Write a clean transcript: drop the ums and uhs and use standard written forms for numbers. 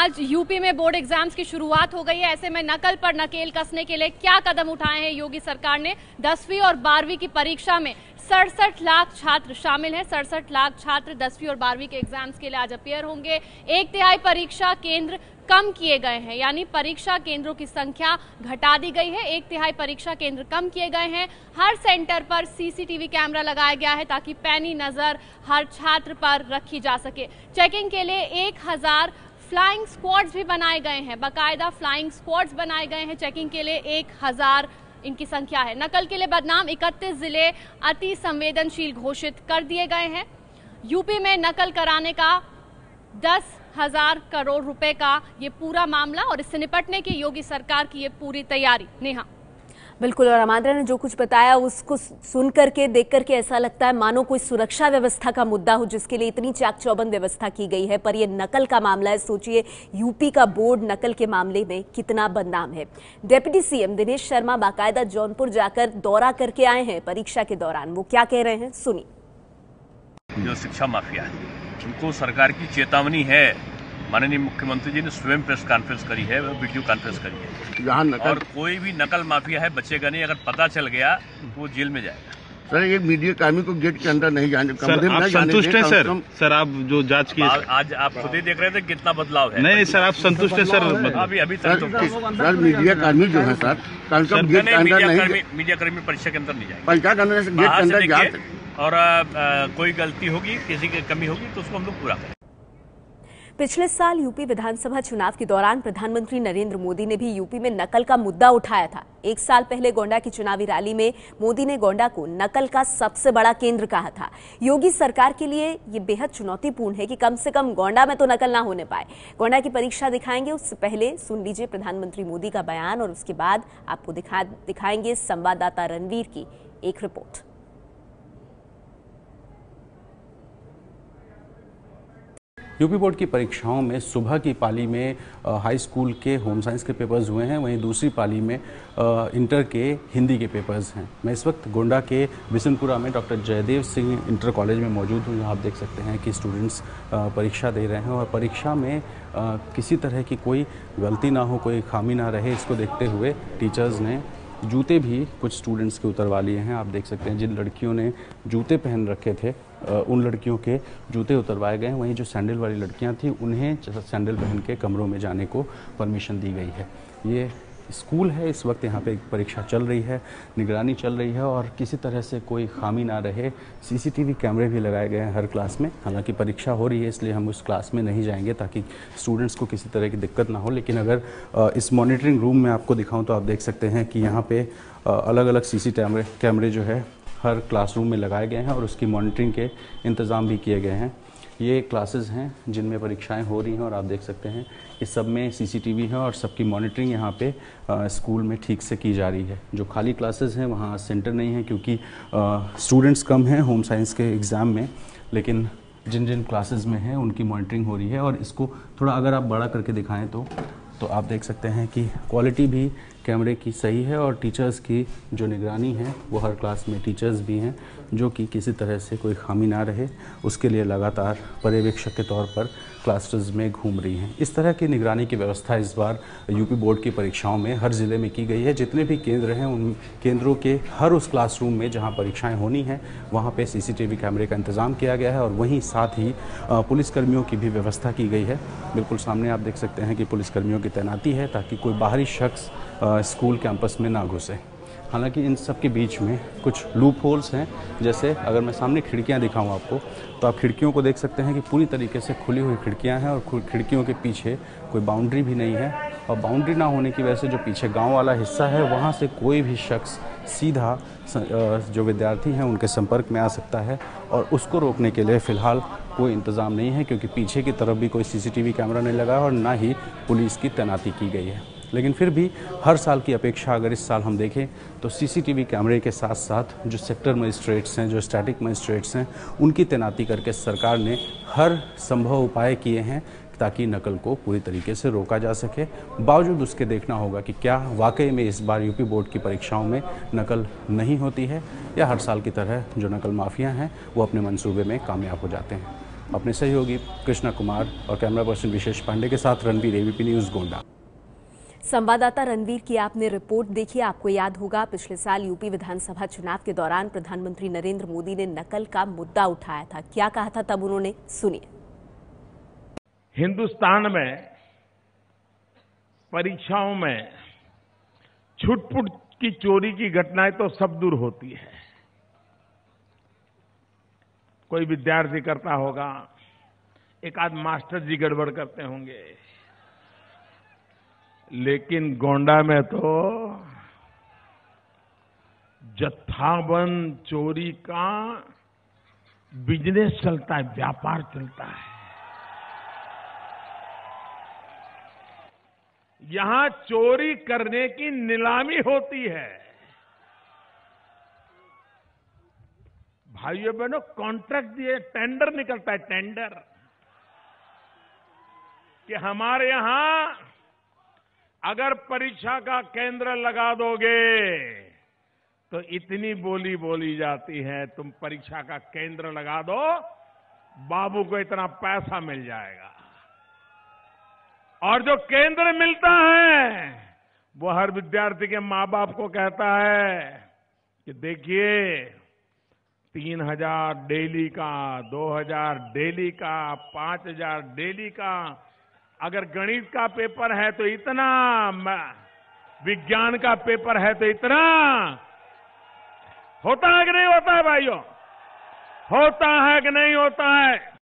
आज यूपी में board exams की शुरुआत हो गई है। ऐसे में नकल पर नकेल कसने के लिए क्या कदम उठाए हैं योगी सरकार ने। 10वीं और 12वीं की परीक्षा में 67 लाख छात्र शामिल हैं। 67 लाख छात्र 10वीं और 12वीं के एग्जाम्स के लिए आज अपियर होंगे। 1/3 परीक्षा केंद्र कम किए गए हैं, यानी परीक्षा केंद्रों की संख्या घटा दी गई है। 1/3 परीक्षा केंद्र कम किए गए हैं। हर सेंटर पर सीसीटीवी कैमरा लगाया गया है ताकि पैनी नजर हर छात्र पर रखी जा सके। चेकिंग के लिए 1000 फ्लाइंग स्क्वाड्स भी बनाए गए हैं। बाकायदा फ्लाइंग स्क्वाड्स बनाए गए हैं चेकिंग के लिए। 1000 इनकी संख्या है। नकल के लिए बदनाम 31 जिले अति संवेदनशील घोषित कर दिए गए हैं। यूपी में नकल कराने का 10,000 करोड़ रुपए का ये पूरा मामला और इससे निपटने की योगी सरकार की ये पूरी तैयारी। नेहा बिल्कुल, और अमांद्रा ने जो कुछ बताया उसको सुन करके देख करके ऐसा लगता है मानो कोई सुरक्षा व्यवस्था का मुद्दा हो जिसके लिए इतनी चाक चौबंद व्यवस्था की गई है। पर ये नकल का मामला है। सोचिए यूपी का बोर्ड नकल के मामले में कितना बदनाम है। डिप्टी सीएम दिनेश शर्मा बाकायदा जौनपुर जाकर दौरा करके आए हैं परीक्षा के दौरान। वो क्या कह रहे हैं सुनिए। जो शिक्षा माफिया है उनको सरकार की चेतावनी है। माननीय मुख्यमंत्री जी ने स्वयं प्रेस कॉन्फ्रेंस करी है, वीडियो कॉन्फ्रेंस करी है। यहाँ नकल और कोई भी नकल माफिया है बचेगा नहीं। अगर पता चल गया तो वो जेल में जाएगा। सर, एक मीडिया कर्मी को गेट के अंदर नहीं जाने, सर आप संतुष्ट हैं सर? सर आप जो जांच की आज आप खुद ही देख रहे थे कितना बदलाव है। नहीं सर, आप संतुष्ट हैं सर? अभी तक सर मीडिया कर्मी जो है सर कल का गेट के अंदर नहीं, मीडिया कर्मी परीक्षा के अंदर नहीं जाएगा। परीक्षा करने से गेट के अंदर जाते और कोई गलती होगी, किसी की कमी होगी तो उसको हम लोग पूरा करें। पिछले साल यूपी विधानसभा चुनाव के दौरान प्रधानमंत्री नरेंद्र मोदी ने भी यूपी में नकल का मुद्दा उठाया था। एक साल पहले गोंडा की चुनावी रैली में मोदी ने गोंडा को नकल का सबसे बड़ा केंद्र कहा था। योगी सरकार के लिए ये बेहद चुनौतीपूर्ण है कि कम से कम गोंडा में तो नकल ना होने पाए। गोंडा की परीक्षा दिखाएंगे, उससे पहले सुन लीजिए प्रधानमंत्री मोदी का बयान और उसके बाद आपको दिखाएंगे संवाददाता रणवीर की एक रिपोर्ट। यूपी बोर्ड की परीक्षाओं में सुबह की पाली में हाई स्कूल के होम साइंस के पेपर्स हुए हैं, वहीं दूसरी पाली में इंटर के हिंदी के पेपर्स हैं। मैं इस वक्त गोंडा के बिशनपुरा में doctor Jaidev Singh inter college में मौजूद हूँ। यहाँ आप देख सकते हैं कि स्टूडेंट्स परीक्षा दे रहे हैं और परीक्षा में किसी तरह की कोई गलती ना हो, कोई खामी ना रहे, इसको देखते हुए टीचर्स ने जूते भी कुछ स्टूडेंट्स के उतरवा लिए हैं। आप देख सकते हैं जिन लड़कियों ने जूते पहन रखे थे उन लड़कियों के जूते उतरवाए गए हैं। वहीं जो सैंडल वाली लड़कियां थी उन्हें सैंडल पहन के कमरों में जाने को परमिशन दी गई है। ये स्कूल है, इस वक्त यहाँ पे परीक्षा चल रही है, निगरानी चल रही है और किसी तरह से कोई खामी ना रहे सीसीटीवी कैमरे भी लगाए गए हैं हर क्लास में। हालांकि परीक्षा हो रही है इसलिए हम उस क्लास में नहीं जाएंगे ताकि स्टूडेंट्स को किसी तरह की दिक्कत ना हो। लेकिन अगर इस मॉनिटरिंग रूम में आपको दिखाऊं तो आप देख सकते हैं कि यहाँ पे अलग अलग सीसीटीवी कैमरे जो है हर क्लासरूम में लगाए गए हैं और उसकी मॉनिटरिंग के इंतज़ाम भी किए गए हैं। ये क्लासेस हैं जिनमें परीक्षाएं हो रही हैं और आप देख सकते हैं इस सब में सीसीटीवी है और सबकी मॉनिटरिंग यहाँ पे स्कूल में ठीक से की जा रही है। जो खाली क्लासेस हैं वहाँ सेंटर नहीं है क्योंकि स्टूडेंट्स कम हैं होम साइंस के एग्ज़ाम में, लेकिन जिन जिन क्लासेस में हैं उनकी मॉनिटरिंग हो रही है। और इसको थोड़ा अगर आप बड़ा करके दिखाएँ तो आप देख सकते हैं कि क्वालिटी भी कैमरे की सही है और टीचर्स की जो निगरानी है वो हर क्लास में टीचर्स भी हैं जो कि किसी तरह से कोई खामी ना रहे उसके लिए लगातार पर्यवेक्षक के तौर पर क्लासेस में घूम रही हैं। इस तरह की निगरानी की व्यवस्था इस बार यूपी बोर्ड की परीक्षाओं में हर ज़िले में की गई है। जितने भी केंद्र हैं उन केंद्रों के हर उस क्लासरूम में जहां परीक्षाएं होनी हैं वहां पे सीसीटीवी कैमरे का इंतज़ाम किया गया है और वहीं साथ ही पुलिसकर्मियों की भी व्यवस्था की गई है। बिल्कुल सामने आप देख सकते हैं कि पुलिसकर्मियों की तैनाती है ताकि कोई बाहरी शख्स स्कूल कैंपस में ना घुसे। हालांकि इन सब के बीच में कुछ लूप होल्स हैं, जैसे अगर मैं सामने खिड़कियां दिखाऊं आपको तो आप खिड़कियों को देख सकते हैं कि पूरी तरीके से खुली हुई खिड़कियां हैं और खिड़कियों के पीछे कोई बाउंड्री भी नहीं है। और बाउंड्री ना होने की वजह से जो पीछे गांव वाला हिस्सा है वहां से कोई भी शख्स सीधा जो विद्यार्थी हैं उनके संपर्क में आ सकता है और उसको रोकने के लिए फ़िलहाल कोई इंतज़ाम नहीं है क्योंकि पीछे की तरफ भी कोई सीसीटीवी कैमरा नहीं लगा और ना ही पुलिस की तैनाती की गई है। लेकिन फिर भी हर साल की अपेक्षा अगर इस साल हम देखें तो सीसीटीवी कैमरे के साथ साथ जो सेक्टर मजिस्ट्रेट्स हैं, जो स्टैटिक मजिस्ट्रेट्स हैं, उनकी तैनाती करके सरकार ने हर संभव उपाय किए हैं ताकि नकल को पूरी तरीके से रोका जा सके। बावजूद उसके देखना होगा कि क्या वाकई में इस बार यूपी बोर्ड की परीक्षाओं में नकल नहीं होती है या हर साल की तरह जो नकल माफिया हैं वो अपने मंसूबे में कामयाब हो जाते हैं। अपने सहयोगी कृष्णा कुमार और कैमरा पर्सन विशेष पांडे के साथ रणवीर, एबीपी न्यूज गोंडा। संवाददाता रणवीर की आपने रिपोर्ट देखी। आपको याद होगा पिछले साल यूपी विधानसभा चुनाव के दौरान प्रधानमंत्री नरेंद्र मोदी ने नकल का मुद्दा उठाया था। क्या कहा था तब उन्होंने, सुनिए। हिंदुस्तान में परीक्षाओं में छुटपुट की चोरी की घटनाएं तो सब दूर होती है। कोई विद्यार्थी करता होगा, एक आध मास्टर जी गड़बड़ करते होंगे, लेकिन गोंडा में तो जत्थाबंद चोरी का बिजनेस चलता है, व्यापार चलता है। यहां चोरी करने की नीलामी होती है। भाइयों बहनों, कॉन्ट्रैक्ट दिए, टेंडर निकलता है, टेंडर कि हमारे यहां अगर परीक्षा का केंद्र लगा दोगे तो इतनी बोली बोली जाती है, तुम परीक्षा का केंद्र लगा दो, बाबू को इतना पैसा मिल जाएगा। और जो केंद्र मिलता है वो हर विद्यार्थी के मां बाप को कहता है कि देखिए 3,000 डेली का, 2,000 डेली का, 5,000 डेली का, अगर गणित का पेपर है तो इतना, विज्ञान का पेपर है तो इतना। होता है कि नहीं होता है भाइयों? होता है कि नहीं होता है?